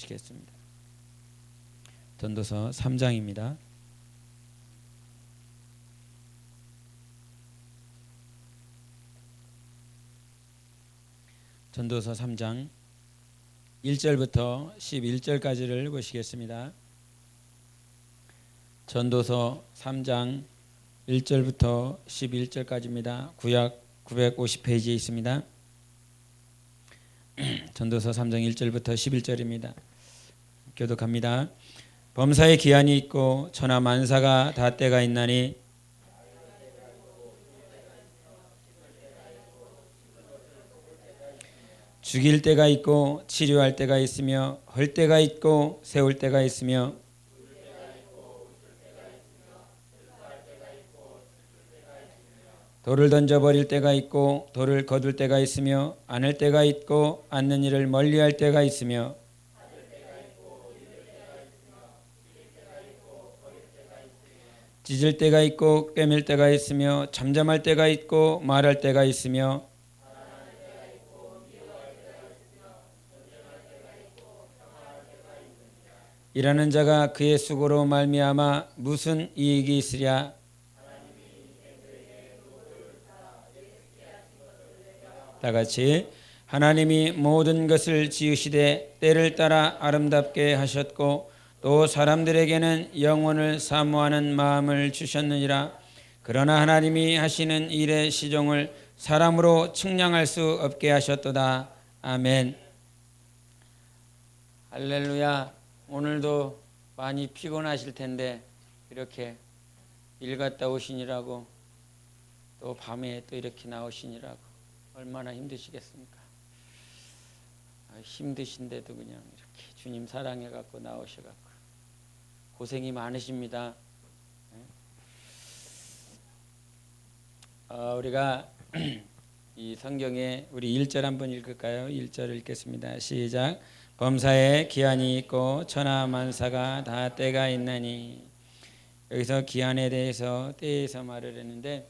보시겠습니다. 전도서 3장입니다. 전도서 3장 1절부터 11절까지를 보시겠습니다. 전도서 3장 1절부터 11절까지입니다. 구약 950페이지에 있습니다. 전도서 3장 1절부터 11절입니다. 교독합니다. 범사에 기한이 있고 천하 만사가 다 때가 있나니 죽일 때가 있고 치료할 때가 있으며 헐 때가 있고 세울 때가 있으며 돌을 던져버릴 때가 있고 돌을 거둘 때가 있으며 안을 때가 있고 안는 일을 멀리할 때가 있으며 찢을 때가 있고 꿰맬 때가 있으며 잠잠할 때가 있고 말할 때가 있으며 일하는 자가 그의 수고로 말미암아 무슨 이익이 있으랴. 다같이 하나님이 모든 것을 지으시되 때를 따라 아름답게 하셨고 또 사람들에게는 영혼을 사모하는 마음을 주셨느니라. 그러나 하나님이 하시는 일의 시종을 사람으로 측량할 수 없게 하셨도다. 아멘. 할렐루야. 오늘도 많이 피곤하실 텐데 이렇게 일 갔다 오시니라고 또 밤에 또 이렇게 나오시니라고 얼마나 힘드시겠습니까? 힘드신데도 그냥 이렇게 주님 사랑해 갖고 나오셔 갖고 고생이 많으십니다. 우리가 이 성경에 우리 1절 한번 읽을까요? 1절 읽겠습니다. 시작. 범사에 기한이 있고 천하 만사가 다 때가 있나니. 여기서 기한에 대해서 때에서 말을 했는데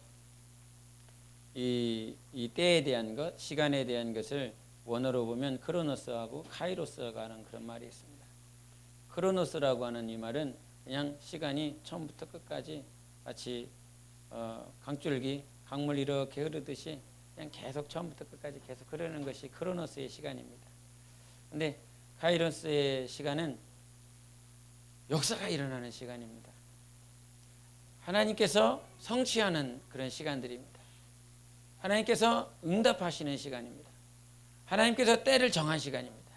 이 때에 대한 것, 시간에 대한 것을 원어로 보면 크로노스하고 카이로스가 하는 그런 말이 있습니다. 크로노스라고 하는 이 말은 그냥 시간이 처음부터 끝까지 마치 강줄기, 강물 이렇게 흐르듯이 그냥 계속 처음부터 끝까지 계속 흐르는 것이 크로노스의 시간입니다. 그런데 카이로스의 시간은 역사가 일어나는 시간입니다. 하나님께서 성취하는 그런 시간들입니다. 하나님께서 응답하시는 시간입니다. 하나님께서 때를 정한 시간입니다.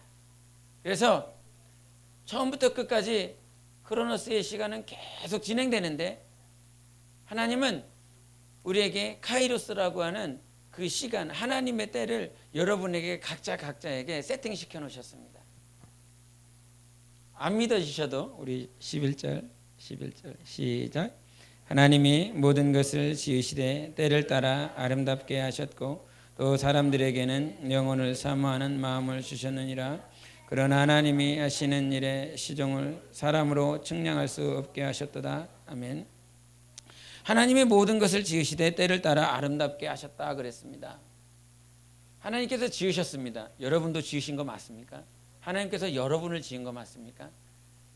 그래서 처음부터 끝까지 크로노스의 시간은 계속 진행되는데 하나님은 우리에게 카이로스라고 하는 그 시간, 하나님의 때를 여러분에게 각자에게 세팅시켜 놓으셨습니다. 안 믿어지셔도 우리 11절 시작. 하나님이 모든 것을 지으시되 때를 따라 아름답게 하셨고 또 사람들에게는 영혼을 사모하는 마음을 주셨느니라. 그러나 하나님이 하시는 일의 시종을 사람으로 측량할 수 없게 하셨도다. 아멘. 하나님이 모든 것을 지으시되 때를 따라 아름답게 하셨다 그랬습니다. 하나님께서 지으셨습니다. 여러분도 지으신 거 맞습니까? 하나님께서 여러분을 지은 거 맞습니까?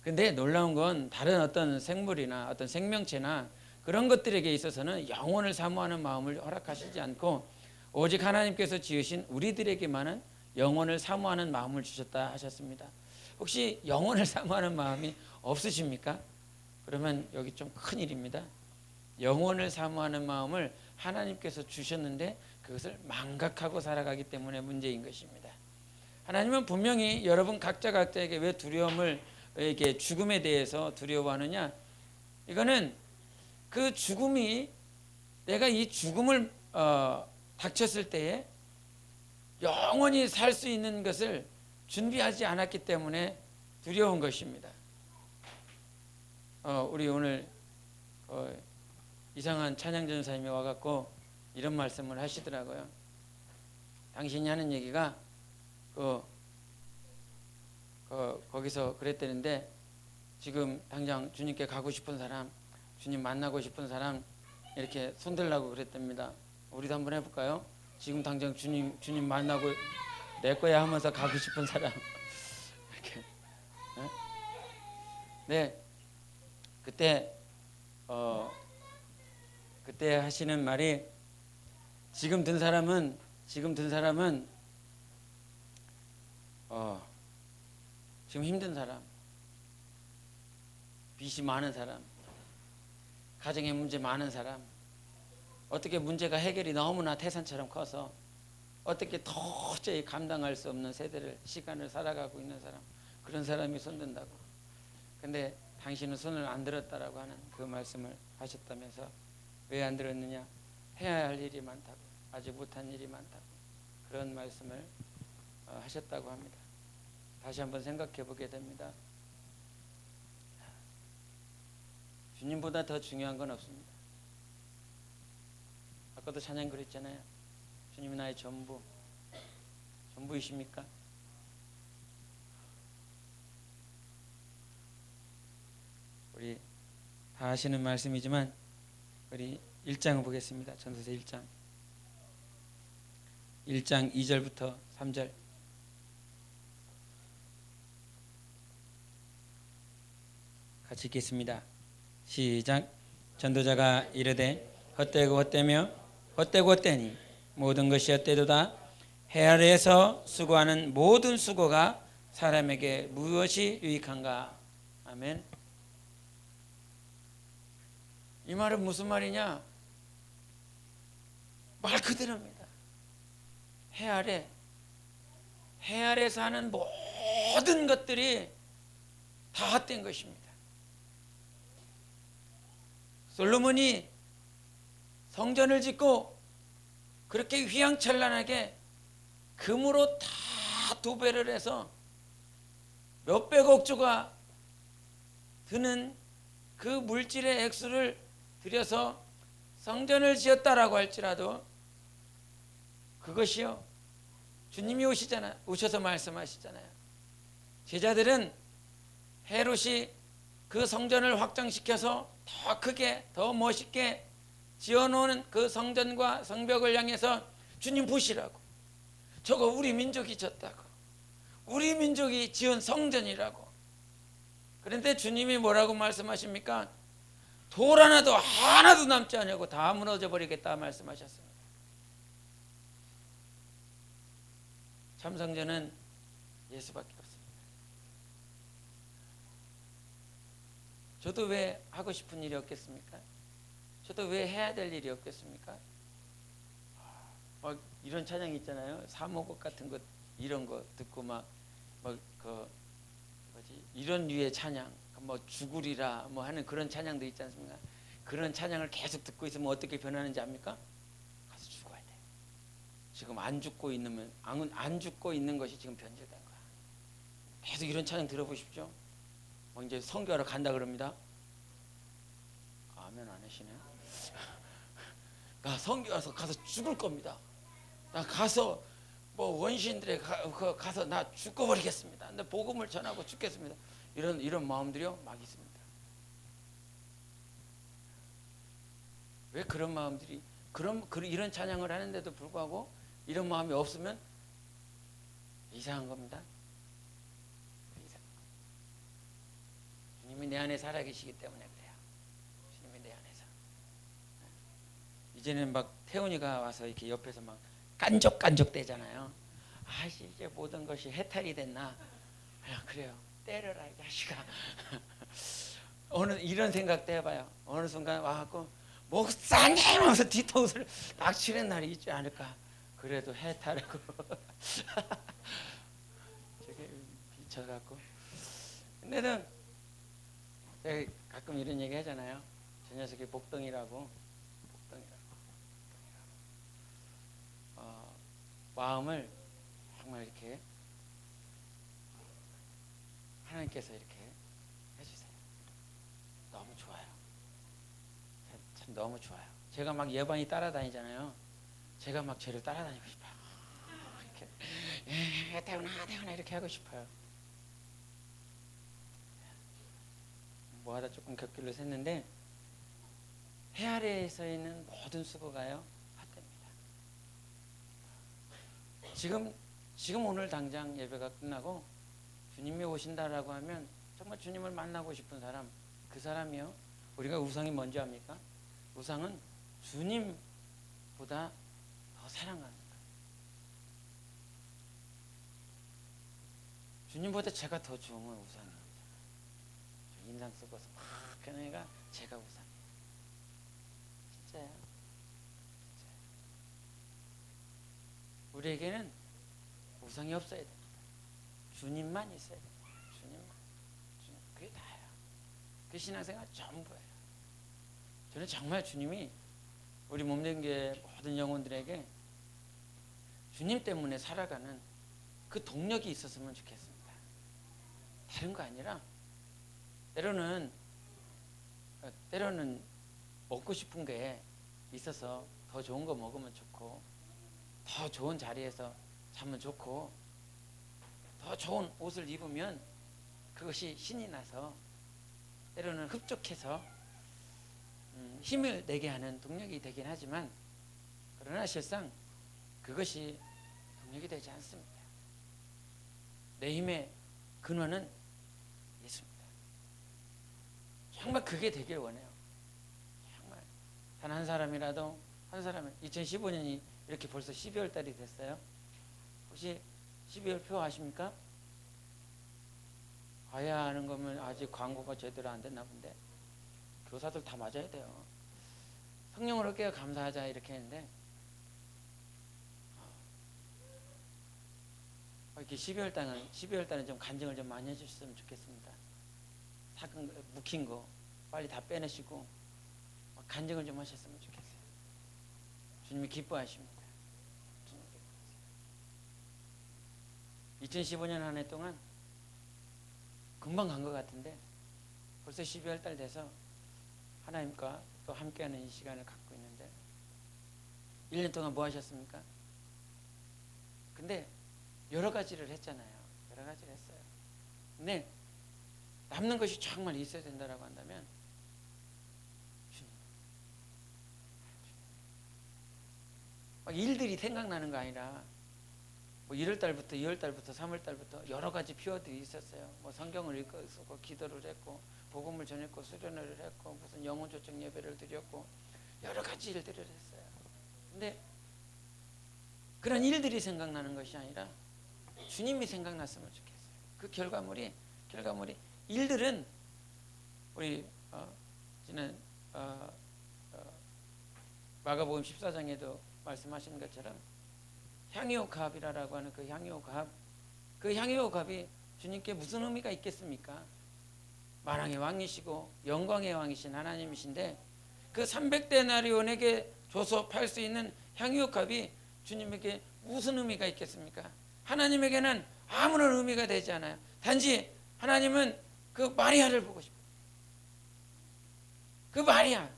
근데 놀라운 건 다른 어떤 생물이나 어떤 생명체나 그런 것들에게 있어서는 영혼을 사모하는 마음을 허락하시지 않고 오직 하나님께서 지으신 우리들에게만은 영혼을 사모하는 마음을 주셨다 하셨습니다. 혹시 영혼을 사모하는 마음이 없으십니까? 그러면 여기 좀 큰일입니다. 영혼을 사모하는 마음을 하나님께서 주셨는데 그것을 망각하고 살아가기 때문에 문제인 것입니다. 하나님은 분명히 여러분 각자에게 왜 두려움을 이렇게 죽음에 대해서 두려워하느냐? 이거는 그 죽음이 내가 이 죽음을 닥쳤을 때에 영원히 살 수 있는 것을 준비하지 않았기 때문에 두려운 것입니다. 우리 오늘 이상한 찬양 전사님이 와갖고 이런 말씀을 하시더라고요. 당신이 하는 얘기가 거기서 그랬다는데 지금 당장 주님께 가고 싶은 사람, 주님 만나고 싶은 사람 이렇게 손들라고 그랬답니다. 우리도 한번 해볼까요? 지금 당장 주님 만나고 내 거야 하면서 가고 싶은 사람 이렇게 네, 그때 그때 하시는 말이 지금 든 사람은 지금 힘든 사람, 빚이 많은 사람, 가정에 문제 많은 사람, 어떻게 문제가 해결이 너무나 태산처럼 커서 어떻게 도저히 감당할 수 없는 시간을 살아가고 있는 사람, 그런 사람이 손든다고. 근데 당신은 손을 안 들었다라고 하는 그 말씀을 하셨다면서, 왜 안 들었느냐? 해야 할 일이 많다고, 아직 못한 일이 많다고, 그런 말씀을 하셨다고 합니다. 다시 한번 생각해 보게 됩니다. 주님보다 더 중요한 건 없습니다. 아까도 찬양 그랬잖아요. 주님이 나의 전부이십니까? 우리 다 아시는 말씀이지만 우리 1장을 보겠습니다. 전도서 1장 2절부터 3절. 같이 읽겠습니다. 시작. 전도자가 이르되 헛되고 헛되며 헛되고 헛되니 모든 것이 헛되도다. 해 아래에서 수고하는 모든 수고가 사람에게 무엇이 유익한가? 아멘. 이 말은 무슨 말이냐? 말 그대로입니다. 해 아래에서 하는 모든 것들이 다 헛된 것입니다. 솔로몬이 성전을 짓고 그렇게 휘황찬란하게 금으로 다 도배를 해서 몇백억 조가 드는 그 물질의 액수를 들여서 성전을 지었다라고 할지라도 그것이요, 주님이 오셔서 말씀하시잖아요. 제자들은 헤롯이 그 성전을 확장시켜서 더 크게 더 멋있게 지어놓은 그 성전과 성벽을 향해서 주님 보시라고, 저거 우리 민족이 졌다고, 우리 민족이 지은 성전이라고. 그런데 주님이 뭐라고 말씀하십니까? 돌 하나도 남지 않냐고, 다 무너져 버리겠다 말씀하셨습니다. 참 성전은 예수밖에 없습니다. 저도 왜 하고 싶은 일이 없겠습니까? 저도 왜 해야 될 일이 없겠습니까? 막 이런 찬양이 있잖아요. 사모곡 같은 것, 이런 거 듣고 이런 류의 찬양, 뭐 죽으리라 뭐 하는 그런 찬양도 있지 않습니까? 그런 찬양을 계속 듣고 있으면 어떻게 변하는지 압니까? 가서 죽어야 돼. 지금 안 죽고 있는 것이 지금 변질된 거야. 계속 이런 찬양 들어보십시오. 이제 선교하러 간다 그럽니다. 아멘 안 하시네. 나 선교하러 가서 죽을 겁니다. 나 가서 뭐 원시인들에 가서 나 죽어버리겠습니다. 근데 복음을 전하고 죽겠습니다. 이런 마음들이요 막 있습니다. 왜 그런 마음들이 이런 찬양을 하는데도 불구하고 이런 마음이 없으면 이상한 겁니다. 주님이 내 안에 살아계시기 때문에 그래요. 주님이 내 안에서. 이제는 막 태훈이가 와서 이렇게 옆에서 막 깐족깐족 대잖아요. 이제 모든 것이 해탈이 됐나? 그래요. 때려라 이 자식아. 이런 생각도 해봐요. 어느 순간 와갖고 목사님 하면서 뒤통수를 딱 치는 날이 있지 않을까. 그래도 해탈하고 저게 미쳐갖고. 근데는 제가 가끔 이런 얘기 하잖아요. 저 녀석이 복덩이라고. 마음을 정말 이렇게 하나님께서 이렇게 해주세요. 너무 좋아요. 참 너무 좋아요. 제가 막 예반이 따라다니잖아요. 제가 막 쟤를 따라다니고 싶어요. 이렇게 태훈아 이렇게 하고 싶어요. 뭐하다 조금 곁길로 샜는데 해 아래에서 있는 모든 수고가요 헛됩니다. 지금 오늘 당장 예배가 끝나고 주님이 오신다라고 하면 정말 주님을 만나고 싶은 사람, 그 사람이요. 우리가 우상이 뭔지 압니까? 우상은 주님보다 더 사랑하는 거예요. 주님보다 제가 더 좋으면 우상이에요. 인상 쓰고서 막 그런 애가 제가 우상이에요. 진짜요. 진짜요. 우리에게는 우상이 없어야 됩니다. 주님만 있어야 됩니다. 주님만. 주님. 그게 다예요. 그 신앙생활 전부예요. 저는 정말 주님이 우리 몸된교회 모든 영혼들에게 주님 때문에 살아가는 그 동력이 있었으면 좋겠습니다. 다른 거 아니라 때로는 먹고 싶은 게 있어서 더 좋은 거 먹으면 좋고, 더 좋은 자리에서 자면 좋고, 더 좋은 옷을 입으면 그것이 신이 나서 때로는 흡족해서 힘을 내게 하는 동력이 되긴 하지만, 그러나 실상 그것이 동력이 되지 않습니다. 내 힘의 근원은 예수입니다. 정말 그게 되길 원해요. 정말 단 한 사람이라도, 한 사람은 2015년이 이렇게 벌써 12월 달이 됐어요. 혹시 12월 표 아십니까? 봐야 하는 거면 아직 광고가 제대로 안 됐나 본데, 교사들 다 맞아야 돼요. 성령을 얻게 감사하자 이렇게 했는데, 이렇게 12월 달은 좀 간증을 좀 많이 해주셨으면 좋겠습니다. 묵힌 거 빨리 다 빼내시고 간증을 좀 하셨으면 좋겠어요. 주님이 기뻐하십니다. 2015년 한 해 동안 금방 간 것 같은데 벌써 12월 달 돼서 하나님과 또 함께하는 이 시간을 갖고 있는데, 1년 동안 뭐 하셨습니까? 근데 여러 가지를 했잖아요. 여러 가지를 했어요. 근데 남는 것이 정말 있어야 된다라고 한다면 주님. 막 일들이 생각나는 거 아니라 뭐 1월 달부터 2월 달부터 3월 달부터 여러 가지 피어들이 있었어요. 뭐 성경을 읽고 기도를 했고 복음을 전했고 수련회를 했고 무슨 영혼 조청 예배를 드렸고 여러 가지 일들을 했어요. 근데 그런 일들이 생각나는 것이 아니라 주님이 생각났으면 좋겠어요. 그 결과물이 일들은 우리 지난 마가복음 14장에도 말씀하신 것처럼 향유옥합이라고 하는 그 향유옥합이 주님께 무슨 의미가 있겠습니까? 만왕의 왕이시고 영광의 왕이신 하나님이신데 그 300데나리온에게 줘서 팔 수 있는 향유옥합이 주님에게 무슨 의미가 있겠습니까? 하나님에게는 아무런 의미가 되지 않아요. 단지 하나님은 그 마리아를 보고 싶어요. 그 마리아.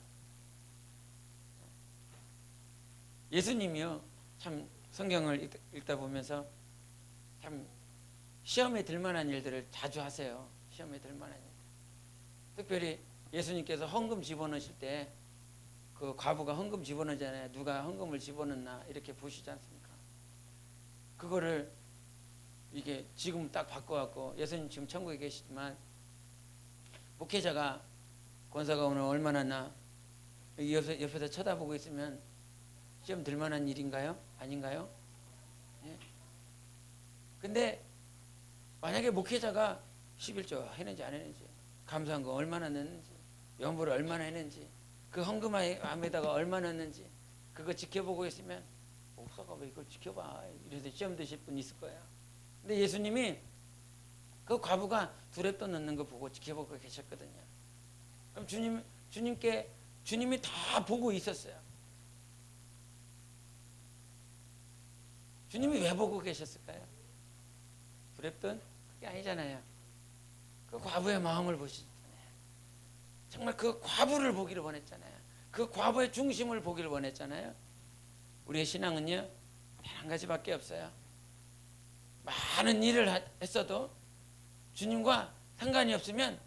예수님이요, 참 성경을 읽다 보면서 참 시험에 들 만한 일들을 자주 하세요. 시험에 들 만한 일. 특별히 예수님께서 헌금 집어넣으실 때 그 과부가 헌금 집어넣잖아요. 누가 헌금을 집어넣나 이렇게 보시지 않습니까? 그거를 이게 지금 딱 바꿔갖고, 예수님 지금 천국에 계시지만 목회자가 권사가 오늘 얼마나 나 옆에서 쳐다보고 있으면 시험 들 만한 일인가요? 아닌가요? 예? 근데 만약에 목회자가 11조 했는지 안 했는지, 감사한 거 얼마나 냈는지, 연보를 얼마나 했는지, 그 헌금함에다가 얼마나 넣는지 그거 지켜보고 있으면 목사가 왜 이걸 지켜봐 이래서 시험 드실 분 있을 거야. 근데 예수님이 그 과부가 두랩돈 넣는 거 보고 지켜보고 계셨거든요. 그럼 주님이 다 보고 있었어요. 주님이 왜 보고 계셨을까요? 두랩돈? 그게 아니잖아요. 그 과부의 마음을 보시잖아요. 정말 그 과부를 보기를 원했잖아요. 그 과부의 중심을 보기를 원했잖아요. 우리의 신앙은요, 한 가지밖에 없어요. 많은 일을 했어도 주님과 상관이 없으면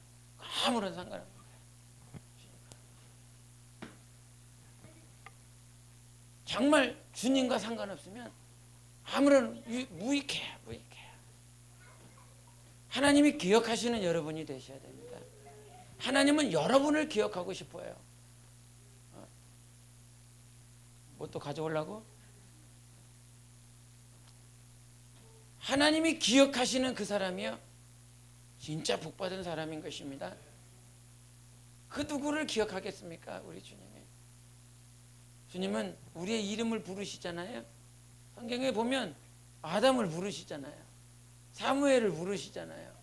아무런 상관없는 거예요. 정말 주님과 상관없으면 아무런 무익해요. 하나님이 기억하시는 여러분이 되셔야 됩니다. 하나님은 여러분을 기억하고 싶어요. 뭐 또 가져오려고? 하나님이 기억하시는 그 사람이요, 진짜 복받은 사람인 것입니다. 그 누구를 기억하겠습니까? 우리 주님이. 주님은 우리의 이름을 부르시잖아요. 성경에 보면 아담을 부르시잖아요. 사무엘을 부르시잖아요.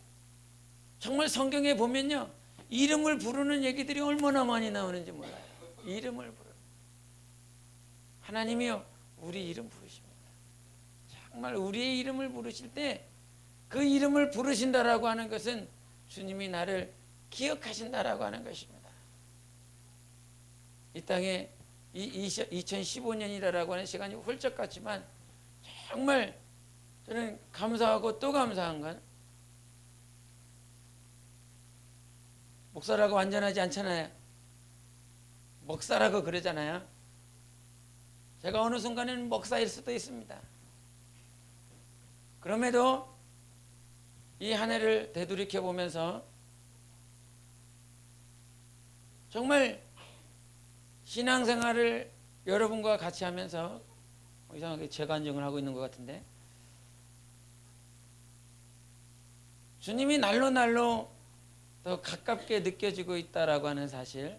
정말 성경에 보면요, 이름을 부르는 얘기들이 얼마나 많이 나오는지 몰라요. 이름을 부르는. 하나님이요, 우리 이름 부르십니다. 정말 우리의 이름을 부르실 때 그 이름을 부르신다라고 하는 것은 주님이 나를 기억하신다라고 하는 것입니다. 이 땅에 2015년이라고 하는 시간이 훌쩍 갔지만 정말 저는 감사하고 또 감사한 건, 목사라고 완전하지 않잖아요. 목사라고 그러잖아요. 제가 어느 순간에는 목사일 수도 있습니다. 그럼에도 이 한 해를 되돌이켜 보면서 정말 신앙생활을 여러분과 같이 하면서 이상하게 재간증을 하고 있는 것 같은데, 주님이 날로 날로 더 가깝게 느껴지고 있다라고 하는 사실,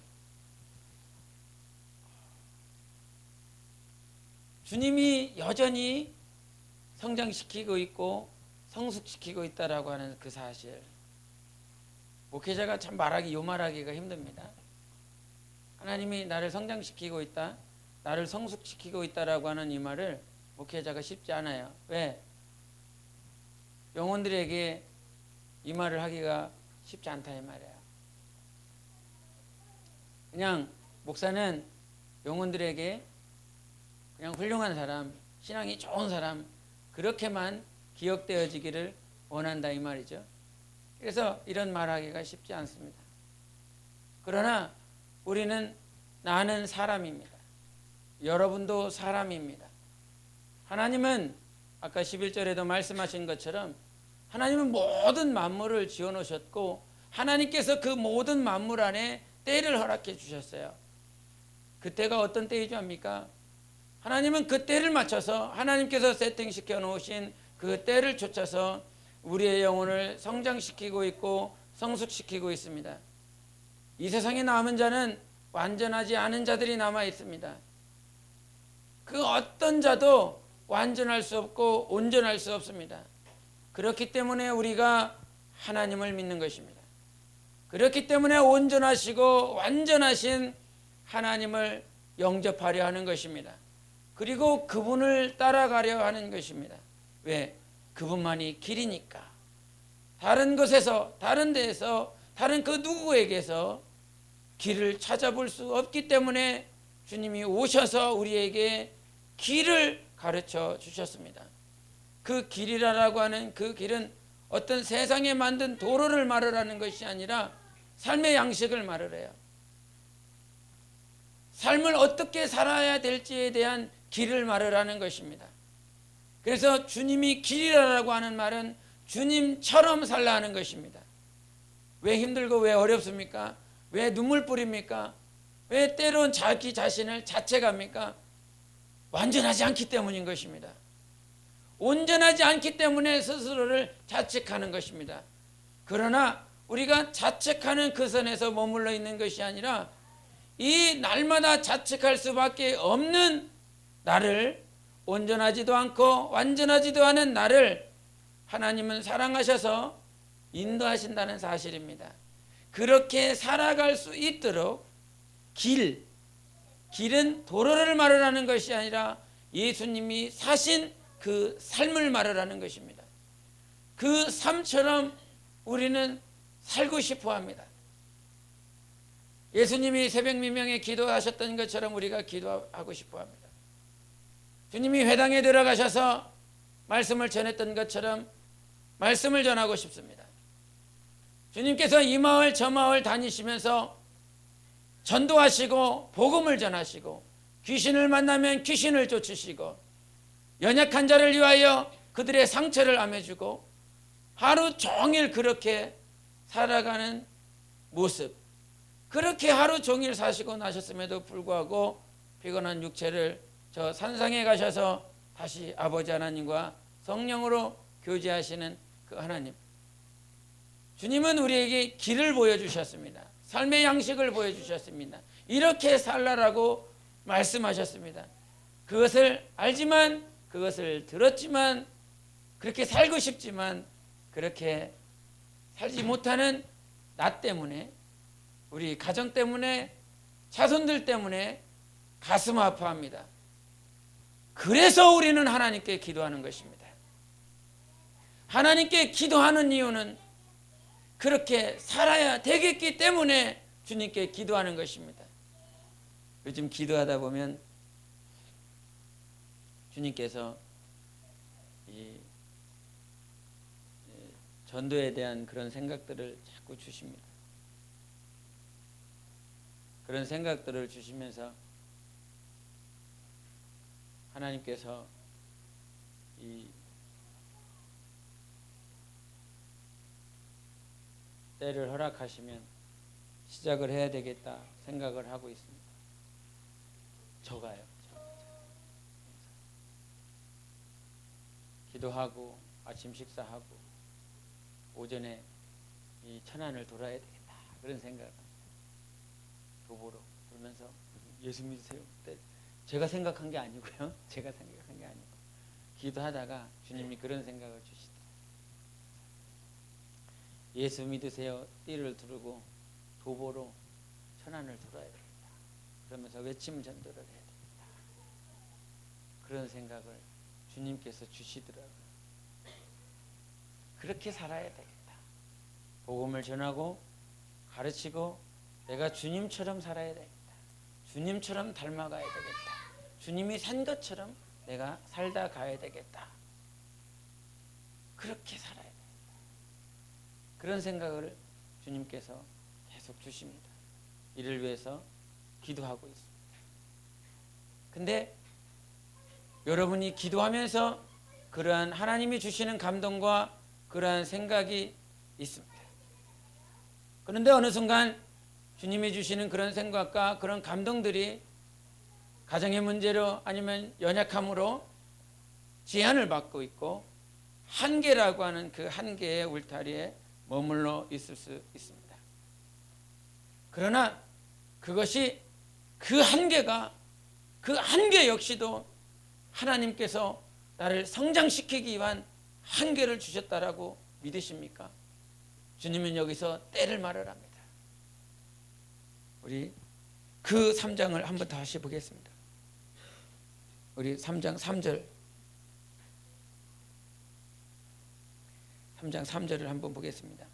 주님이 여전히 성장시키고 있고 성숙시키고 있다라고 하는 그 사실, 목회자가 참 말하기가 힘듭니다. 하나님이 나를 성장시키고 있다, 나를 성숙시키고 있다라고 하는 이 말을 목회자가 쉽지 않아요. 왜? 영혼들에게 이 말을 하기가 쉽지 않다 이 말이에요. 그냥 목사는 영혼들에게 그냥 훌륭한 사람, 신앙이 좋은 사람, 그렇게만 기억되어지기를 원한다 이 말이죠. 그래서 이런 말하기가 쉽지 않습니다. 그러나 우리는, 나는 사람입니다. 여러분도 사람입니다. 하나님은 아까 11절에도 말씀하신 것처럼 하나님은 모든 만물을 지어 놓으셨고, 하나님께서 그 모든 만물 안에 때를 허락해 주셨어요. 그 때가 어떤 때이죠 합니까? 하나님은 그 때를 맞춰서 하나님께서 세팅시켜 놓으신 그 때를 쫓아서 우리의 영혼을 성장시키고 있고 성숙시키고 있습니다. 이 세상에 남은 자는 완전하지 않은 자들이 남아 있습니다. 그 어떤 자도 완전할 수 없고 온전할 수 없습니다. 그렇기 때문에 우리가 하나님을 믿는 것입니다. 그렇기 때문에 온전하시고 완전하신 하나님을 영접하려 하는 것입니다. 그리고 그분을 따라가려 하는 것입니다. 왜? 그분만이 길이니까. 다른 곳에서, 다른 데에서, 다른 그 누구에게서 길을 찾아볼 수 없기 때문에 주님이 오셔서 우리에게 길을 가르쳐 주셨습니다. 그 길이라고 하는 그 길은 어떤 세상에 만든 도로를 말하라는 것이 아니라 삶의 양식을 말을 해요. 삶을 어떻게 살아야 될지에 대한 길을 말하라는 것입니다. 그래서 주님이 길이라고 하는 말은 주님처럼 살라 하는 것입니다. 왜 힘들고 왜 어렵습니까? 왜 눈물 뿌립니까? 왜 때론 자기 자신을 자책합니까? 완전하지 않기 때문인 것입니다. 온전하지 않기 때문에 스스로를 자책하는 것입니다. 그러나 우리가 자책하는 그 선에서 머물러 있는 것이 아니라 이 날마다 자책할 수밖에 없는 나를, 온전하지도 않고 완전하지도 않은 나를 하나님은 사랑하셔서 인도하신다는 사실입니다. 그렇게 살아갈 수 있도록 길은 도로를 말하라는 것이 아니라 예수님이 사신 그 삶을 말하라는 것입니다. 그 삶처럼 우리는 살고 싶어 합니다. 예수님이 새벽 미명에 기도하셨던 것처럼 우리가 기도하고 싶어 합니다. 주님이 회당에 들어가셔서 말씀을 전했던 것처럼 말씀을 전하고 싶습니다. 주님께서 이 마을 저 마을 다니시면서 전도하시고 복음을 전하시고 귀신을 만나면 귀신을 쫓으시고 연약한 자를 위하여 그들의 상처를 아며주고 하루 종일 그렇게 살아가는 모습, 그렇게 하루 종일 사시고 나셨음에도 불구하고 피곤한 육체를 저 산상에 가셔서 다시 아버지 하나님과 성령으로 교제하시는 그 하나님, 주님은 우리에게 길을 보여주셨습니다. 삶의 양식을 보여주셨습니다. 이렇게 살라라고 말씀하셨습니다. 그것을 알지만, 그것을 들었지만, 그렇게 살고 싶지만 그렇게 살지 못하는 나 때문에, 우리 가정 때문에, 자손들 때문에 가슴 아파합니다. 그래서 우리는 하나님께 기도하는 것입니다. 하나님께 기도하는 이유는 그렇게 살아야 되겠기 때문에 주님께 기도하는 것입니다. 요즘 기도하다 보면 주님께서 이 전도에 대한 그런 생각들을 자꾸 주십니다. 그런 생각들을 주시면서 하나님께서 이 때를 허락하시면 시작을 해야 되겠다 생각을 하고 있습니다. 저가요. 기도하고 아침 식사하고 오전에 이 천안을 돌아야 되겠다 그런 생각을 도보로 그러면서 예수 믿으세요. 제가 생각한 게 아니고요. 제가 생각한 게 아니고 기도하다가 주님이 그런 생각을 주시더라고요. 예수 믿으세요. 띠를 두르고 도보로 천안을 돌아야 되겠다. 그러면서 외침 전도를 해야 되겠다. 그런 생각을 주님께서 주시더라고요. 그렇게 살아야 되겠다. 복음을 전하고 가르치고 내가 주님처럼 살아야 되겠다. 주님처럼 닮아가야 되겠다. 주님이 산 것처럼 내가 살다 가야 되겠다. 그렇게 살아야 되겠다. 그런 생각을 주님께서 계속 주십니다. 이를 위해서 기도하고 있습니다. 근데 여러분이 기도하면서 그러한 하나님이 주시는 감동과 그러한 생각이 있습니다. 그런데 어느 순간 주님이 주시는 그런 생각과 그런 감동들이 가정의 문제로 아니면 연약함으로 제한을 받고 있고 한계라고 하는 그 한계의 울타리에 머물러 있을 수 있습니다. 그러나 그것이 그 한계가 그 한계 역시도 하나님께서 나를 성장시키기 위한 한계를 주셨다라고 믿으십니까? 주님은 여기서 때를 말을 합니다. 우리 그 3장을 한번 다시 보겠습니다. 우리 3장 3절 3장 3절을 한번 보겠습니다.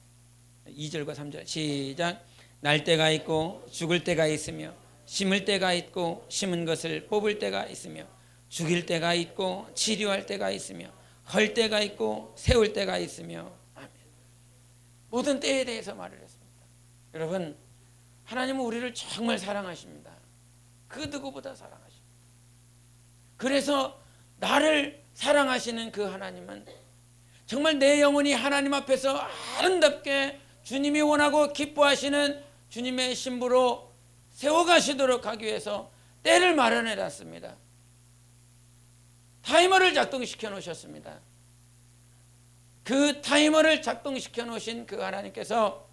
2절과 3절 시작. 날 때가 있고 죽을 때가 있으며 심을 때가 있고 심은 것을 뽑을 때가 있으며 죽일 때가 있고 치료할 때가 있으며 헐 때가 있고 세울 때가 있으며 아멘. 모든 때에 대해서 말을 했습니다. 여러분, 하나님은 우리를 정말 사랑하십니다. 그 누구보다 사랑하십니다. 그래서 나를 사랑하시는 그 하나님은 정말 내 영혼이 하나님 앞에서 아름답게 주님이 원하고 기뻐하시는 주님의 신부로 세워가시도록 하기 위해서 때를 마련해 놨습니다. 타이머를 작동시켜 놓으셨습니다. 그 타이머를 작동시켜 놓으신 그 하나님께서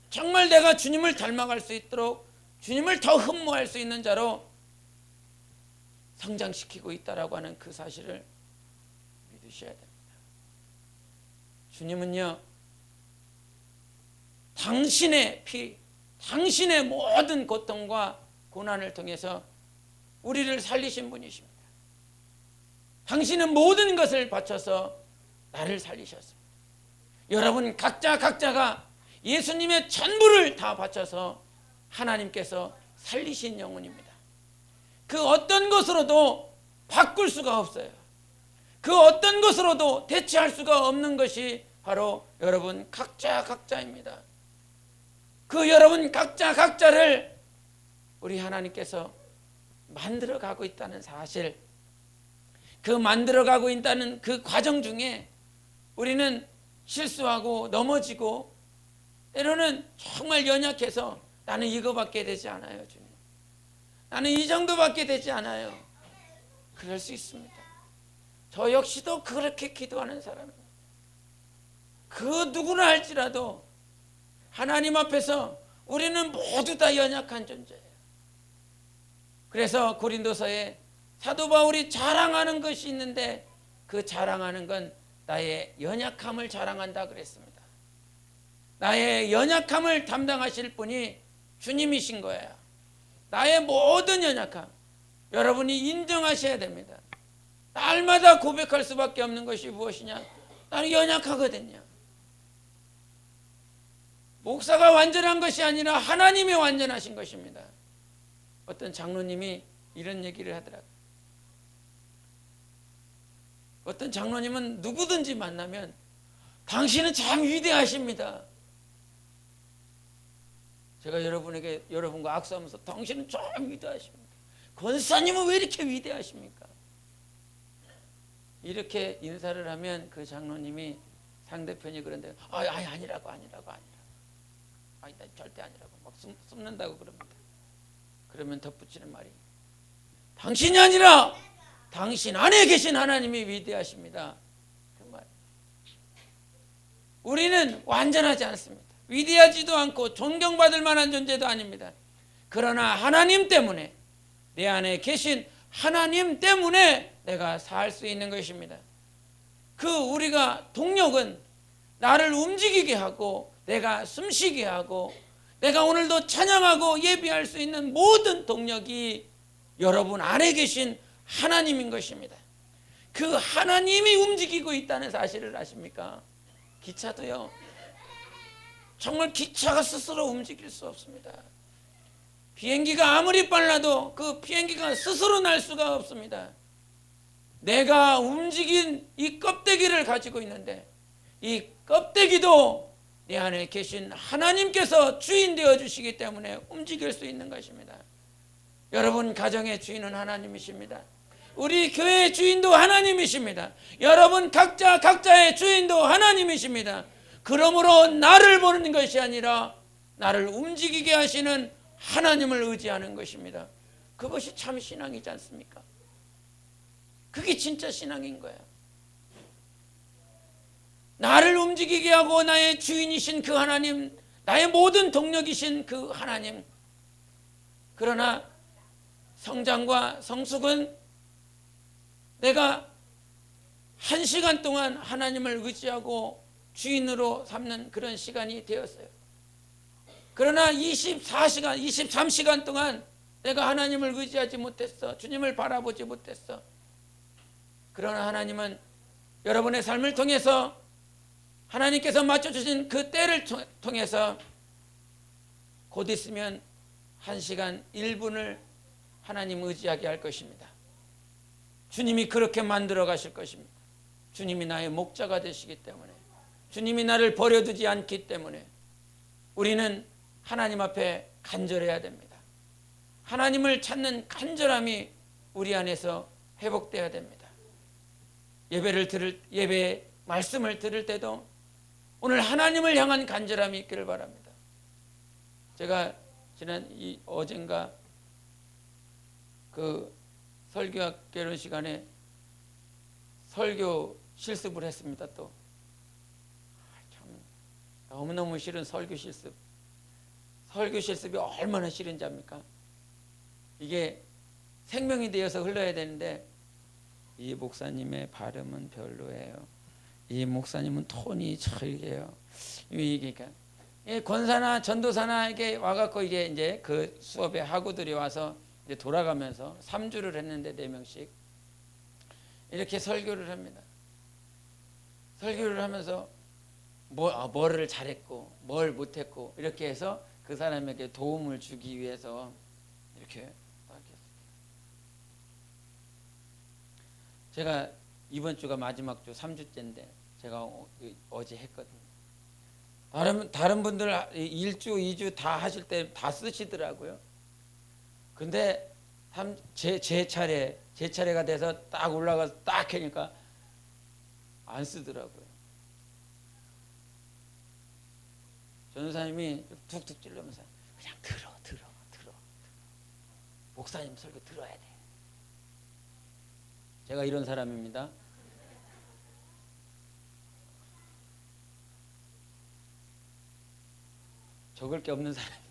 정말 내가 주님을 닮아갈 수 있도록 주님을 더 흠모할 수 있는 자로 성장시키고 있다라고 하는 그 사실을 믿으셔야 됩니다. 주님은요, 당신의 피, 당신의 모든 고통과 고난을 통해서 우리를 살리신 분이십니다. 당신은 모든 것을 바쳐서 나를 살리셨습니다. 여러분 각자가 예수님의 전부를 다 바쳐서 하나님께서 살리신 영혼입니다. 그 어떤 것으로도 바꿀 수가 없어요. 그 어떤 것으로도 대체할 수가 없는 것이 바로 여러분 각자입니다. 그 여러분 각자를 우리 하나님께서 만들어가고 있다는 사실, 그 만들어가고 있다는 그 과정 중에 우리는 실수하고 넘어지고 때로는 정말 연약해서 나는 이거밖에 되지 않아요, 주님. 나는 이 정도밖에 되지 않아요. 그럴 수 있습니다. 저 역시도 그렇게 기도하는 사람입니다. 그 누구나 할지라도 하나님 앞에서 우리는 모두 다 연약한 존재예요. 그래서 고린도서에 사도 바울이 자랑하는 것이 있는데 그 자랑하는 건 나의 연약함을 자랑한다 그랬습니다. 나의 연약함을 담당하실 분이 주님이신 거예요. 나의 모든 연약함 여러분이 인정하셔야 됩니다. 날마다 고백할 수밖에 없는 것이 무엇이냐? 나는 연약하거든요. 목사가 완전한 것이 아니라 하나님이 완전하신 것입니다. 어떤 장로님이 이런 얘기를 하더라고요. 어떤 장로님은 누구든지 만나면 당신은 참 위대하십니다. 제가 여러분과 악수하면서 당신은 참 위대하십니다. 권사님은 왜 이렇게 위대하십니까? 이렇게 인사를 하면 그 장로님이 상대편이 그런데 아니라고 나 절대 아니라고 막 숨는다고 그럽니다. 그러면 덧붙이는 말이 당신이 아니라 당신 안에 계신 하나님이 위대하십니다. 그 말. 우리는 완전하지 않습니다. 위대하지도 않고 존경받을 만한 존재도 아닙니다. 그러나 하나님 때문에 내 안에 계신 하나님 때문에 내가 살 수 있는 것입니다. 그 우리가 동력은 나를 움직이게 하고 내가 숨쉬게 하고 내가 오늘도 찬양하고 예배할 수 있는 모든 동력이 여러분 안에 계신 하나님인 것입니다. 그 하나님이 움직이고 있다는 사실을 아십니까? 기차도요. 정말 기차가 스스로 움직일 수 없습니다. 비행기가 아무리 빨라도 그 비행기가 스스로 날 수가 없습니다. 내가 움직인 이 껍데기를 가지고 있는데 이 껍데기도 내 안에 계신 하나님께서 주인 되어 주시기 때문에 움직일 수 있는 것입니다. 여러분 가정의 주인은 하나님이십니다. 우리 교회의 주인도 하나님이십니다. 여러분 각자의 주인도 하나님이십니다. 그러므로 나를 보는 것이 아니라 나를 움직이게 하시는 하나님을 의지하는 것입니다. 그것이 참 신앙이지 않습니까? 그게 진짜 신앙인 거예요. 나를 움직이게 하고 나의 주인이신 그 하나님, 나의 모든 동력이신 그 하나님. 그러나 성장과 성숙은 내가 1시간 동안 하나님을 의지하고 주인으로 삼는 그런 시간이 되었어요. 그러나 24시간, 23시간 동안 내가 하나님을 의지하지 못했어. 주님을 바라보지 못했어. 그러나 하나님은 여러분의 삶을 통해서 하나님께서 맞춰주신 그 때를 통해서 곧 있으면 1시간 1분을 하나님 의지하게 할 것입니다. 주님이 그렇게 만들어 가실 것입니다. 주님이 나의 목자가 되시기 때문에, 주님이 나를 버려두지 않기 때문에 우리는 하나님 앞에 간절해야 됩니다. 하나님을 찾는 간절함이 우리 안에서 회복돼야 됩니다. 예배 말씀을 들을 때도 오늘 하나님을 향한 간절함이 있기를 바랍니다. 제가 지난 어젠가 그 설교학 개론 시간에 설교 실습을 했습니다. 또 참 너무너무 싫은 설교 실습. 설교 실습이 얼마나 싫은지 압니까? 이게 생명이 되어서 흘러야 되는데 이 목사님의 발음은 별로예요. 이 목사님은 톤이 철이에요. 이게 권사나 전도사나에게 와갖고 이게 이제 그 수업에 학우들이 와서 이제 돌아가면서 3주를 했는데 4명씩 이렇게 설교를 합니다. 설교를 하면서 뭐를 잘했고 뭘 못했고 이렇게 해서 그 사람에게 도움을 주기 위해서 이렇게 제가 이번 주가 마지막 주 3주째인데 제가 어제 했거든요. 다른 분들 1주, 2주 다 하실 때 다 쓰시더라고요. 근데 제 차례가 돼서 딱 올라가서 딱 하니까 안 쓰더라고요. 전도사님이 툭툭 찔러면서 그냥 들어. 목사님 설교 들어야 돼. 제가 이런 사람입니다. 적을 게 없는 사람입니다.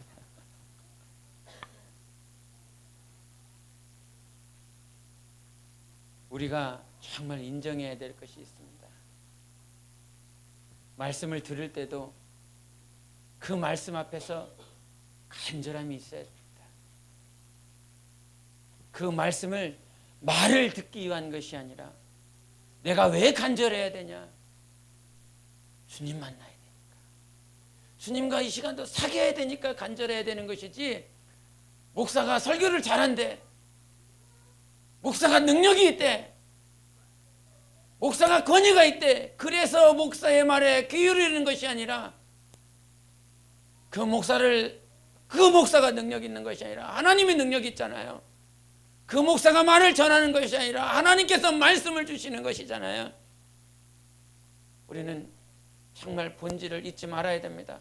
우리가 정말 인정해야 될 것이 있습니다. 말씀을 들을 때도 그 말씀 앞에서 간절함이 있어야 됩니다. 그 말씀을 말을 듣기 위한 것이 아니라 내가 왜 간절해야 되냐? 주님 만나야 되니까. 주님과 이 시간도 사귀어야 되니까 간절해야 되는 것이지, 목사가 설교를 잘한대, 목사가 능력이 있대, 목사가 권위가 있대, 그래서 목사의 말에 귀 기울이는 것이 아니라, 그 목사가 능력 있는 것이 아니라 하나님의 능력이 있잖아요. 그 목사가 말을 전하는 것이 아니라 하나님께서 말씀을 주시는 것이잖아요. 우리는 정말 본질을 잊지 말아야 됩니다.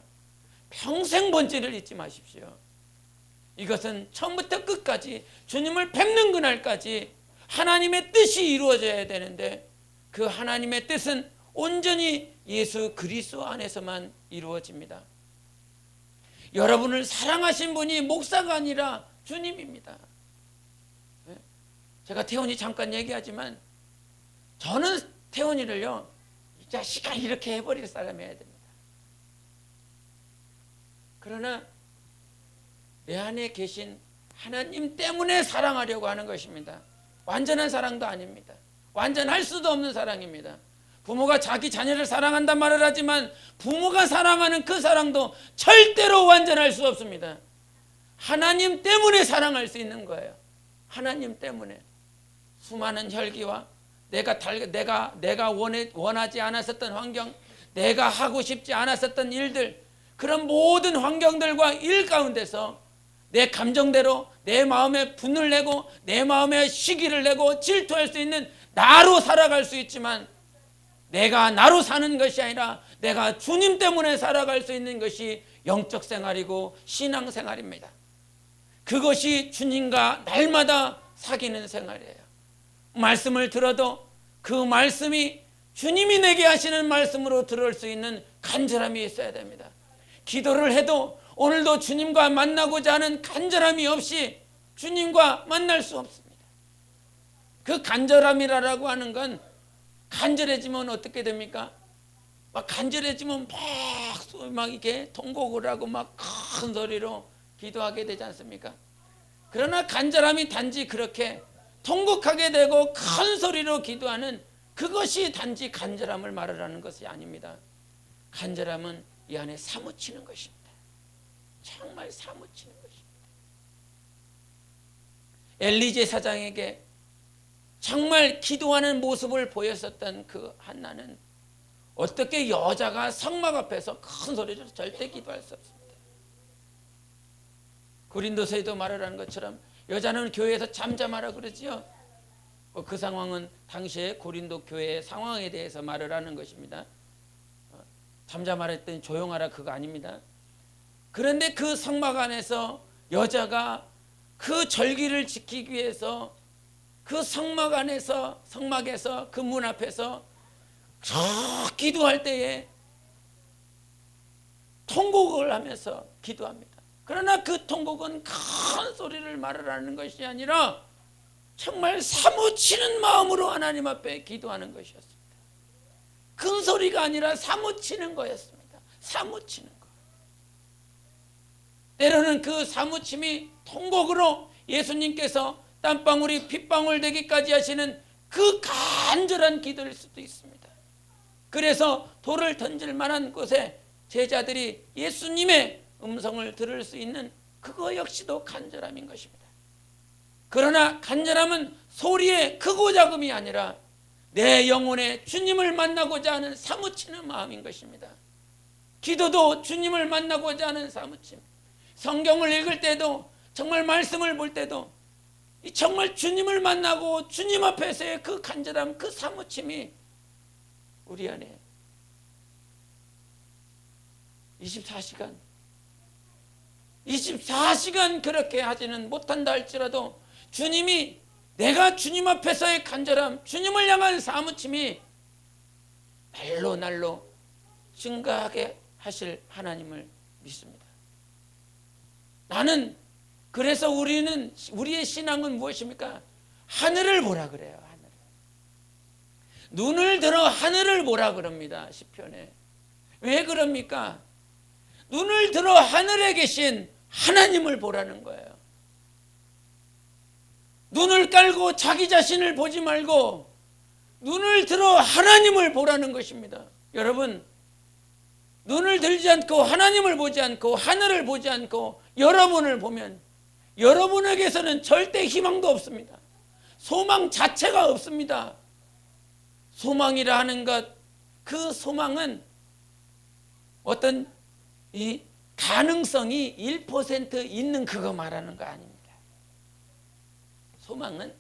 평생 본질을 잊지 마십시오. 이것은 처음부터 끝까지 주님을 뵙는 그날까지 하나님의 뜻이 이루어져야 되는데, 그 하나님의 뜻은 온전히 예수 그리스도 안에서만 이루어집니다. 여러분을 사랑하신 분이 목사가 아니라 주님입니다. 제가 태훈이 잠깐 얘기하지만, 저는 태훈이를요, 이 자식아 이렇게 해버릴 사람이 해야 됩니다. 그러나 내 안에 계신 하나님 때문에 사랑하려고 하는 것입니다. 완전한 사랑도 아닙니다. 완전할 수도 없는 사랑입니다. 부모가 자기 자녀를 사랑한단 말을 하지만 부모가 사랑하는 그 사랑도 절대로 완전할 수 없습니다. 하나님 때문에 사랑할 수 있는 거예요. 하나님 때문에. 수많은 혈기와 내가 원하지 않았었던 환경, 내가 하고 싶지 않았었던 일들, 그런 모든 환경들과 일 가운데서 내 감정대로 내 마음에 분을 내고 내 마음에 시기를 내고 질투할 수 있는 나로 살아갈 수 있지만, 내가 나로 사는 것이 아니라 내가 주님 때문에 살아갈 수 있는 것이 영적 생활이고 신앙생활입니다. 그것이 주님과 날마다 사귀는 생활이에요. 말씀을 들어도 그 말씀이 주님이 내게 하시는 말씀으로 들을 수 있는 간절함이 있어야 됩니다. 기도를 해도 오늘도 주님과 만나고자 하는 간절함이 없이 주님과 만날 수 없습니다. 그 간절함이라고 하는 건, 간절해지면 어떻게 됩니까? 막 간절해지면 막 이렇게 통곡을 하고 막 큰 소리로 기도하게 되지 않습니까? 그러나 간절함이 단지 그렇게 통곡하게 되고 큰 소리로 기도하는 그것이 단지 간절함을 말하는 것이 아닙니다. 간절함은 이 안에 사무치는 것입니다. 정말 사무치는 것입니다. 엘리제 사장에게 정말 기도하는 모습을 보였었던 그 한나는 어떻게 여자가 성막 앞에서 큰 소리로 절대 기도할 수 없습니다. 고린도서에도 말을 하는 것처럼 여자는 교회에서 잠잠하라 그러지요. 그 상황은 당시에 고린도 교회의 상황에 대해서 말을 하는 것입니다. 잠잠하라 했더니 조용하라 그거 아닙니다. 그런데 그 성막 안에서 여자가 그 절기를 지키기 위해서 그 성막에서 그 문 앞에서 기도할 때에 통곡을 하면서 기도합니다. 그러나 그 통곡은 큰 소리를 말하는 것이 아니라 정말 사무치는 마음으로 하나님 앞에 기도하는 것이었습니다. 큰 소리가 아니라 사무치는 거였습니다. 사무치는 거. 때로는 그 사무침이 통곡으로 예수님께서 땀방울이 핏방울 되기까지 하시는 그 간절한 기도일 수도 있습니다. 그래서 돌을 던질 만한 곳에 제자들이 예수님의 음성을 들을 수 있는 그거 역시도 간절함인 것입니다. 그러나 간절함은 소리의 크고 작음이 아니라 내 영혼에 주님을 만나고자 하는 사무치는 마음인 것입니다. 기도도 주님을 만나고자 하는 사무침. 성경을 읽을 때도, 정말 말씀을 볼 때도 정말 주님을 만나고 주님 앞에서의 그 간절함, 그 사무침이 우리 안에 24시간 24시간 그렇게 하지는 못한다 할지라도 주님이, 내가 주님 앞에서의 간절함, 주님을 향한 사무침이 날로 날로 증가하게 하실 하나님을 믿습니다. 나는, 그래서 우리의 신앙은 무엇입니까? 하늘을 보라 그래요. 하늘. 눈을 들어 하늘을 보라 그럽니다. 시편에. 왜 그럽니까? 눈을 들어 하늘에 계신 하나님을 보라는 거예요. 눈을 깔고 자기 자신을 보지 말고 눈을 들어 하나님을 보라는 것입니다. 여러분, 눈을 들지 않고 하나님을 보지 않고 하늘을 보지 않고 여러분을 보면 여러분에게서는 절대 희망도 없습니다. 소망 자체가 없습니다. 소망이라 하는 것, 그 소망은 어떤 이 가능성이 1% 있는 그거 말하는 거 아닙니다. 소망은,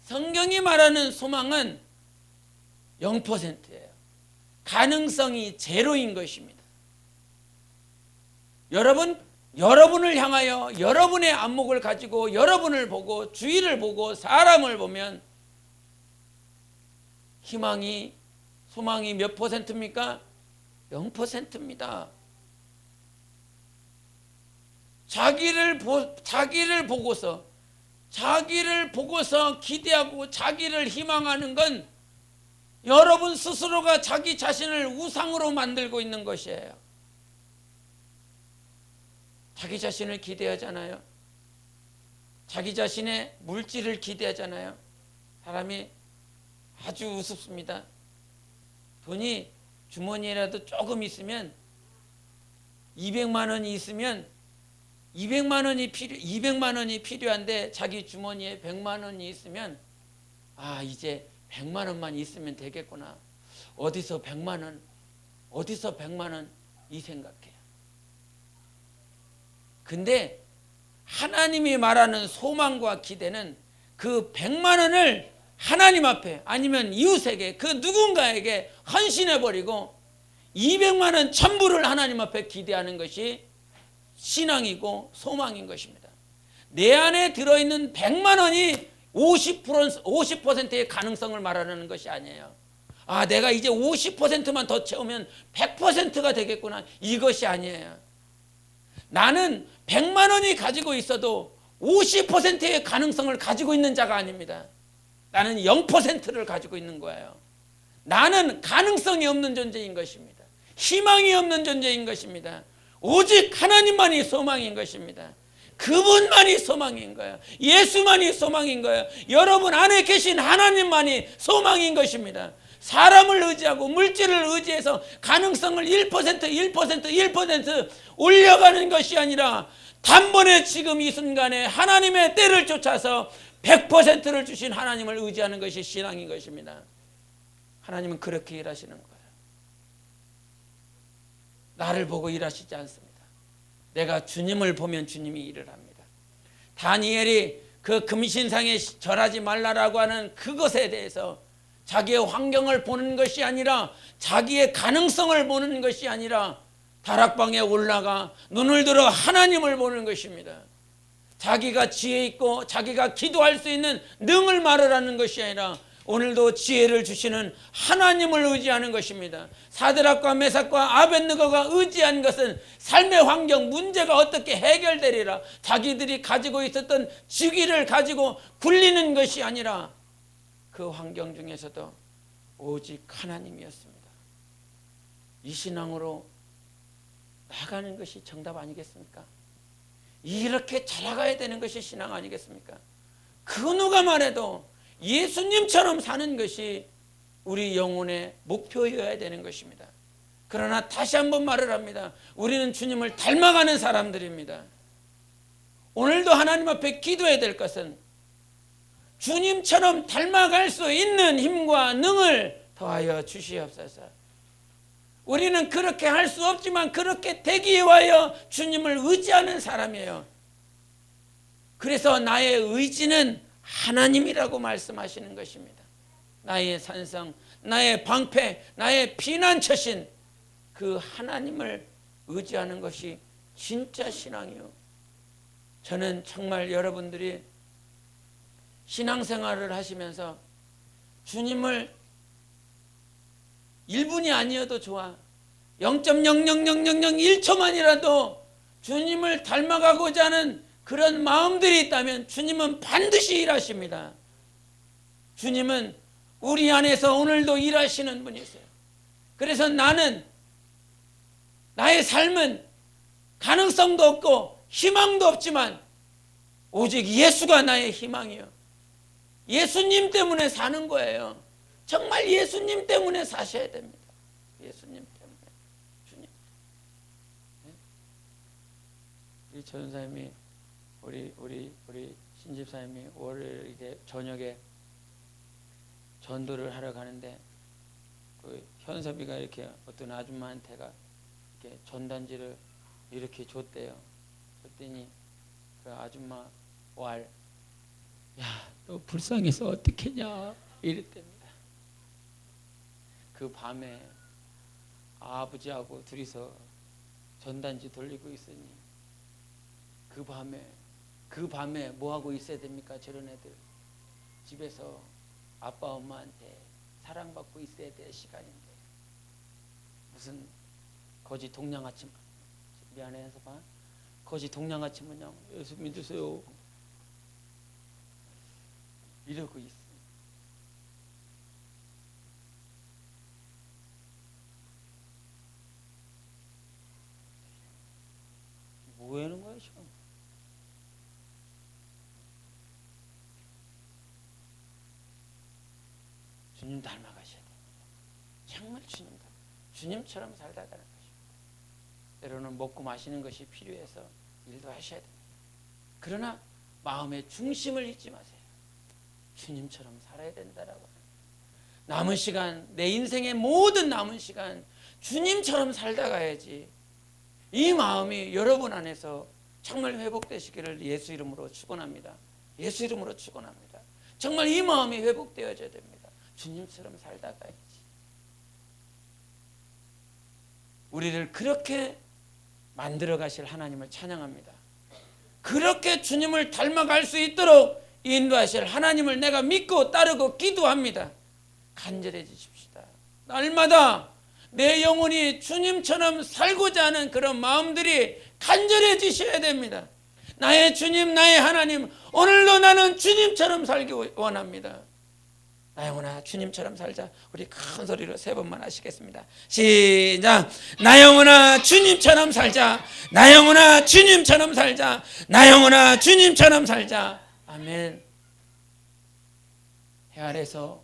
성경이 말하는 소망은 0%예요. 가능성이 제로인 것입니다. 여러분을 향하여 여러분의 안목을 가지고 여러분을 보고 주위를 보고 사람을 보면 소망이 몇 %입니까? 0%입니다. 자기를 보고서 기대하고 자기를 희망하는 건 여러분 스스로가 자기 자신을 우상으로 만들고 있는 것이에요. 자기 자신을 기대하잖아요. 자기 자신의 물질을 기대하잖아요. 사람이 아주 우습습니다. 돈이 주머니에라도 조금 있으면 200만 원이 있으면 200만 원이 필요한데 자기 주머니에 100만 원이 있으면 이제 100만 원만 있으면 되겠구나. 어디서 100만 원 이 생각해요. 근데 하나님이 말하는 소망과 기대는 그 100만 원을 하나님 앞에 아니면 이웃에게 그 누군가에게 헌신해버리고 200만 원 전부를 하나님 앞에 기대하는 것이 신앙이고 소망인 것입니다. 내 안에 들어있는 100만 원이 50%의 가능성을 말하는 것이 아니에요. 내가 이제 50%만 더 채우면 100%가 되겠구나. 이것이 아니에요. 나는 100만 원이 가지고 있어도 50%의 가능성을 가지고 있는 자가 아닙니다. 나는 0%를 가지고 있는 거예요. 나는 가능성이 없는 존재인 것입니다. 희망이 없는 존재인 것입니다. 오직 하나님만이 소망인 것입니다. 그분만이 소망인 거예요. 예수만이 소망인 거예요. 여러분 안에 계신 하나님만이 소망인 것입니다. 사람을 의지하고 물질을 의지해서 가능성을 1% 올려가는 것이 아니라 단번에 지금 이 순간에 하나님의 때를 쫓아서 100%를 주신 하나님을 의지하는 것이 신앙인 것입니다. 하나님은 그렇게 일하시는 거예요. 나를 보고 일하시지 않습니다. 내가 주님을 보면 주님이 일을 합니다. 다니엘이 그 금신상에 절하지 말라라고 하는 그것에 대해서 자기의 환경을 보는 것이 아니라 자기의 가능성을 보는 것이 아니라 다락방에 올라가 눈을 들어 하나님을 보는 것입니다. 자기가 지혜 있고 자기가 기도할 수 있는 능을 말하라는 것이 아니라 오늘도 지혜를 주시는 하나님을 의지하는 것입니다. 사드락과 메삭과 아벳느고가 의지한 것은 삶의 환경, 문제가 어떻게 해결되리라 자기들이 가지고 있었던 직위를 가지고 굴리는 것이 아니라 그 환경 중에서도 오직 하나님이었습니다. 이 신앙으로 나가는 것이 정답 아니겠습니까? 이렇게 자라가야 되는 것이 신앙 아니겠습니까? 그 누가 말해도 예수님처럼 사는 것이 우리 영혼의 목표여야 되는 것입니다. 그러나 다시 한번 말을 합니다. 우리는 주님을 닮아가는 사람들입니다. 오늘도 하나님 앞에 기도해야 될 것은 주님처럼 닮아갈 수 있는 힘과 능을 더하여 주시옵소서. 우리는 그렇게 할 수 없지만 그렇게 되기 위하여 주님을 의지하는 사람이에요. 그래서 나의 의지는 하나님이라고 말씀하시는 것입니다. 나의 산성, 나의 방패, 나의 피난처신 그 하나님을 의지하는 것이 진짜 신앙이요. 저는 정말 여러분들이 신앙생활을 하시면서 주님을 1분이 아니어도 좋아, 0.00001초만이라도 주님을 닮아가고자 하는 그런 마음들이 있다면 주님은 반드시 일하십니다. 주님은 우리 안에서 오늘도 일하시는 분이세요. 그래서 나는, 나의 삶은 가능성도 없고 희망도 없지만 오직 예수가 나의 희망이요. 예수님 때문에 사는 거예요. 정말 예수님 때문에 사셔야 됩니다. 예수님 때문에. 주님. 이 전사님이 우리 신집사님이 월요일 이제 저녁에 전도를 하러 가는데 그 현섭이가 이렇게 어떤 아줌마한테가 이렇게 전단지를 이렇게 줬대요. 줬더니 그 아줌마 왈, 야, 너 불쌍해서 어떡하냐 이랬답니다. 그 밤에 아버지하고 둘이서 전단지 돌리고 있으니 그 밤에 뭐 하고 있어야 됩니까? 저런 애들 집에서 아빠 엄마한테 사랑받고 있어야 될 시간인데 무슨 거지 동냥아치, 미안해 해서 봐, 거지 동냥아치 마냥 예수 믿으세요 이러고 있어. 뭐 하는 거야 지금? 주님 닮아가셔야 됩니다. 정말 주님처럼 살다 가는 것입니다. 때로는 먹고 마시는 것이 필요해서 일도 하셔야 됩니다. 그러나 마음의 중심을 잊지 마세요. 주님처럼 살아야 된다라고. 남은 시간, 내 인생의 모든 남은 시간 주님처럼 살다 가야지. 이 마음이 여러분 안에서 정말 회복되시기를 예수 이름으로 축원합니다. 예수 이름으로 축원합니다. 정말 이 마음이 회복되어져야 됩니다. 주님처럼 살다 가야지. 우리를 그렇게 만들어 가실 하나님을 찬양합니다. 그렇게 주님을 닮아갈 수 있도록 인도하실 하나님을 내가 믿고 따르고 기도합니다. 간절해지십시다. 날마다 내 영혼이 주님처럼 살고자 하는 그런 마음들이 간절해지셔야 됩니다. 나의 주님, 나의 하나님, 오늘도 나는 주님처럼 살기 원합니다. 나 영혼아 주님처럼 살자. 우리 큰 소리로 3번만 하시겠습니다. 시작. 나 영혼아 주님처럼 살자. 나 영혼아 주님처럼 살자. 나 영혼아 주님처럼 살자. 아멘. 해 아래에서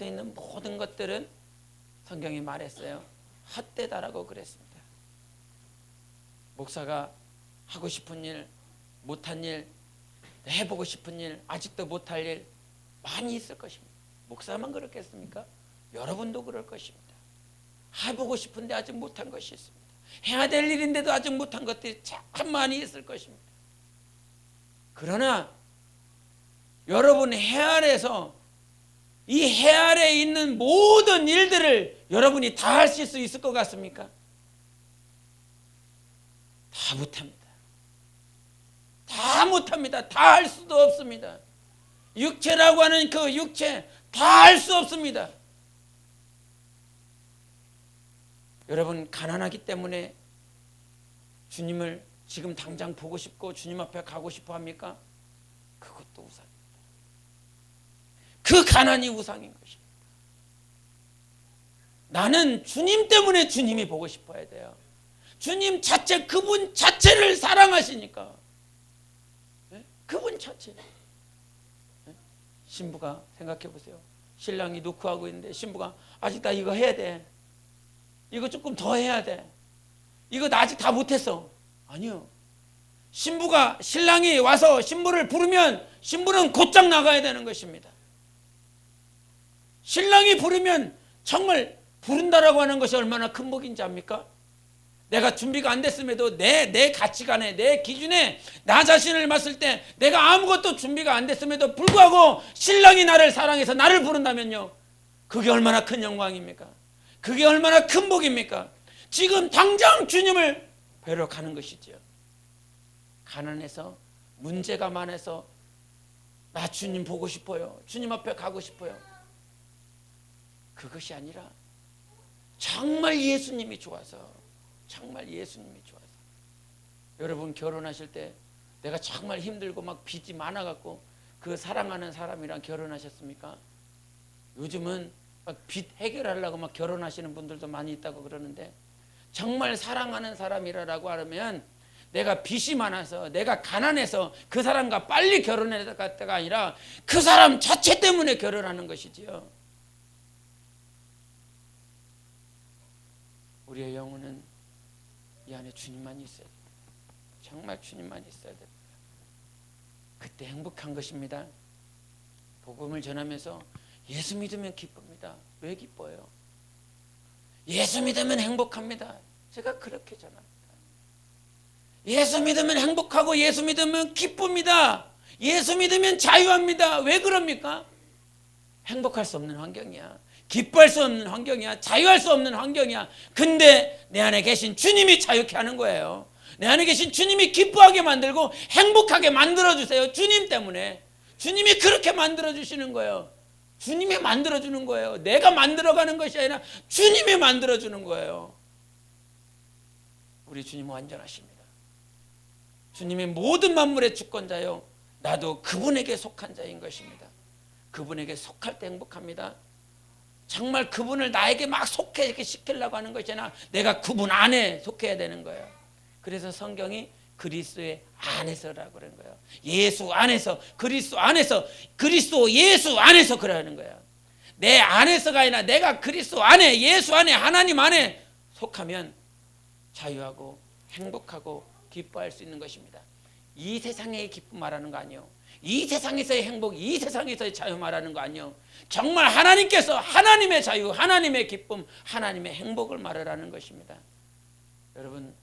있는 모든 것들은 성경이 말했어요. 헛되다라고 그랬습니다. 목사가 하고 싶은 일, 못한 일, 해보고 싶은 일, 아직도 못할 일 많이 있을 것입니다. 목사만 그렇겠습니까? 여러분도 그럴 것입니다. 해보고 싶은데 아직 못한 것이 있습니다. 해야 될 일인데도 아직 못한 것들이 참 많이 있을 것입니다. 그러나 여러분 해 아래에서 이 해 아래에 있는 모든 일들을 여러분이 다 하실 수 있을 것 같습니까? 다 못합니다. 다 못합니다. 다 할 수도 없습니다. 육체라고 하는 그 육체 다 할 수 없습니다. 여러분 가난하기 때문에 주님을 지금 당장 보고 싶고 주님 앞에 가고 싶어 합니까? 그것도 우상입니다. 그 가난이 우상인 것입니다. 나는 주님 때문에 주님이 보고 싶어야 돼요. 주님 자체, 그분 자체를 사랑하시니까. 그분 자체. 신부가 생각해 보세요. 신랑이 노크하고 있는데 신부가 아직 나 이거 해야 돼. 이거 조금 더 해야 돼. 이거 나 아직 다 못했어. 아니요. 신랑이 와서 신부를 부르면 신부는 곧장 나가야 되는 것입니다. 신랑이 부르면 정말 부른다라고 하는 것이 얼마나 큰 복인지 압니까? 내가 준비가 안 됐음에도 내 가치관에, 내 기준에 나 자신을 봤을 때 내가 아무것도 준비가 안 됐음에도 불구하고 신랑이 나를 사랑해서 나를 부른다면요, 그게 얼마나 큰 영광입니까? 그게 얼마나 큰 복입니까? 지금 당장 주님을 뵈러 가는 것이지요. 가난해서, 문제가 많아서 나 주님 보고 싶어요, 주님 앞에 가고 싶어요, 그것이 아니라 정말 예수님이 좋아서, 정말 예수님이 좋아서. 여러분 결혼하실 때 내가 정말 힘들고 막 빚이 많아갖고 그 사랑하는 사람이랑 결혼하셨습니까? 요즘은 막 빚 해결하려고 막 결혼하시는 분들도 많이 있다고 그러는데, 정말 사랑하는 사람이라고 하면 내가 빚이 많아서, 내가 가난해서 그 사람과 빨리 결혼했다가 아니라 그 사람 자체 때문에 결혼하는 것이지요. 우리의 영혼은 이 안에 주님만 있어야 됩니다. 정말 주님만 있어야 됩니다. 그때 행복한 것입니다. 복음을 전하면서 예수 믿으면 기쁩니다. 왜 기뻐요? 예수 믿으면 행복합니다. 제가 그렇게 전합니다. 예수 믿으면 행복하고 예수 믿으면 기쁩니다. 예수 믿으면 자유합니다. 왜 그럽니까? 행복할 수 없는 환경이야, 기뻐할 수 없는 환경이야, 자유할 수 없는 환경이야. 근데 내 안에 계신 주님이 자유케 하는 거예요. 내 안에 계신 주님이 기뻐하게 만들고 행복하게 만들어주세요. 주님 때문에. 주님이 그렇게 만들어주시는 거예요. 주님이 만들어주는 거예요. 내가 만들어가는 것이 아니라 주님이 만들어주는 거예요. 우리 주님은 완전하십니다. 주님의 모든 만물의 주권자요, 나도 그분에게 속한 자인 것입니다. 그분에게 속할 때 행복합니다. 정말 그분을 나에게 막 속해 시키려고 하는 것이 아니라 내가 그분 안에 속해야 되는 거예요. 그래서 성경이 그리스도의 안에서라고 그러는 거예요. 예수 안에서, 그리스도 안에서, 그리스도 예수 안에서 그러는 거예요. 내 안에서가 아니라 내가 그리스도 안에, 예수 안에, 하나님 안에 속하면 자유하고 행복하고 기뻐할 수 있는 것입니다. 이 세상의 기쁨 말하는 거 아니에요. 이 세상에서의 행복, 이 세상에서의 자유 말하는 거 아니에요. 정말 하나님께서 하나님의 자유, 하나님의 기쁨, 하나님의 행복을 말하라는 것입니다. 여러분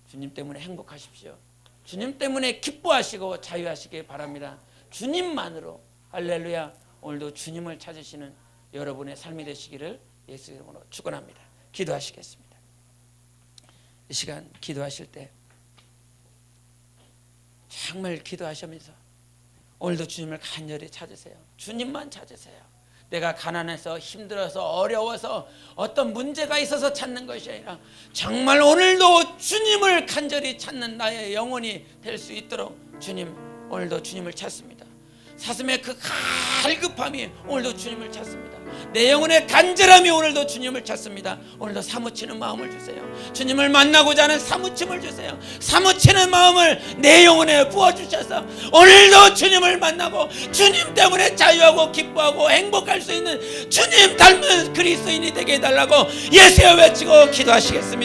주님 때문에 행복하십시오. 주님 때문에 기뻐하시고 자유하시길 바랍니다. 주님만으로. 할렐루야. 오늘도 주님을 찾으시는 여러분의 삶이 되시기를 예수 이름으로 축원합니다. 기도하시겠습니다. 이 시간 기도하실 때 정말 기도하시면서 오늘도 주님을 간절히 찾으세요. 주님만 찾으세요. 내가 가난해서 힘들어서 어려워서 어떤 문제가 있어서 찾는 것이 아니라 정말 오늘도 주님을 간절히 찾는 나의 영혼이 될 수 있도록 주님, 오늘도 주님을 찾습니다. 사슴의 그 갈급함이 오늘도 주님을 찾습니다. 내 영혼의 간절함이 오늘도 주님을 찾습니다. 오늘도 사무치는 마음을 주세요. 주님을 만나고자 하는 사무침을 주세요. 사무치는 마음을 내 영혼에 부어주셔서 오늘도 주님을 만나고 주님 때문에 자유하고 기뻐하고 행복할 수 있는 주님 닮은 그리스도인이 되게 해달라고 예수여 외치고 기도하시겠습니다.